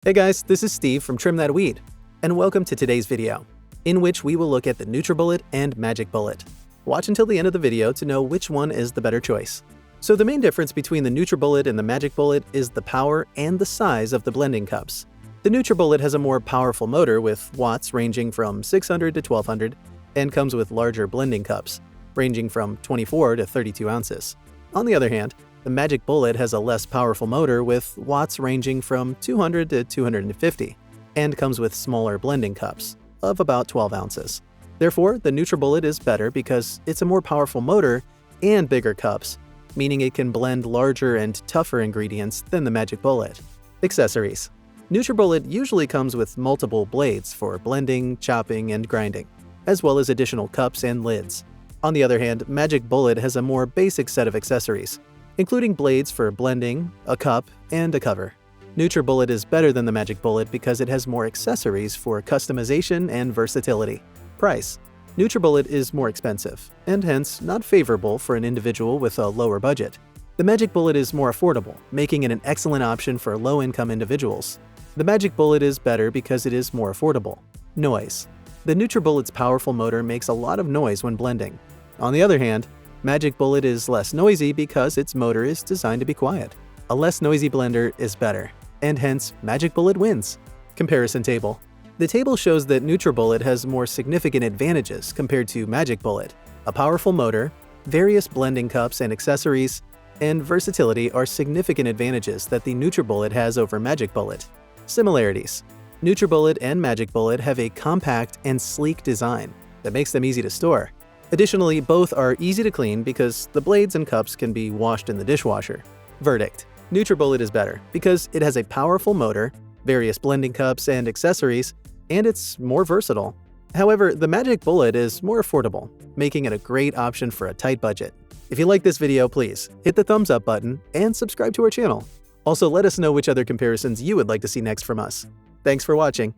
Hey guys, this is Steve from Trim That Weed, and welcome to today's video, in which we will look at the Nutribullet and Magic Bullet. Watch until the end of the video to know which one is the better choice. So the main difference between the Nutribullet and the Magic Bullet is the power and the size of the blending cups. The Nutribullet has a more powerful motor with watts ranging from 600 to 1200 and comes with larger blending cups, ranging from 24 to 32 ounces. On the other hand, the Magic Bullet has a less powerful motor with watts ranging from 200 to 250 and comes with smaller blending cups of about 12 ounces. Therefore, the Nutribullet is better because it's a more powerful motor and bigger cups, meaning it can blend larger and tougher ingredients than the Magic Bullet. Accessories. Nutribullet usually comes with multiple blades for blending, chopping, and grinding, as well as additional cups and lids. On the other hand, Magic Bullet has a more basic set of accessories, including blades for blending, a cup, and a cover. Nutribullet is better than the Magic Bullet because it has more accessories for customization and versatility. Price. Nutribullet is more expensive, and hence not favorable for an individual with a lower budget. The Magic Bullet is more affordable, making it an excellent option for low-income individuals. The Magic Bullet is better because it is more affordable. Noise. The Nutribullet's powerful motor makes a lot of noise when blending. On the other hand, Magic Bullet is less noisy because its motor is designed to be quiet. A less noisy blender is better, and hence Magic Bullet wins. Comparison table. The table shows that Nutribullet has more significant advantages compared to Magic Bullet. A powerful motor, various blending cups and accessories, and versatility are significant advantages that the Nutribullet has over Magic Bullet. Similarities. Nutribullet and Magic Bullet have a compact and sleek design that makes them easy to store. Additionally, both are easy to clean because the blades and cups can be washed in the dishwasher. Verdict. Nutribullet is better because it has a powerful motor, various blending cups and accessories, and it's more versatile. However, the Magic Bullet is more affordable, making it a great option for a tight budget. If you like this video, please hit the thumbs up button and subscribe to our channel. Also, let us know which other comparisons you would like to see next from us. Thanks for watching.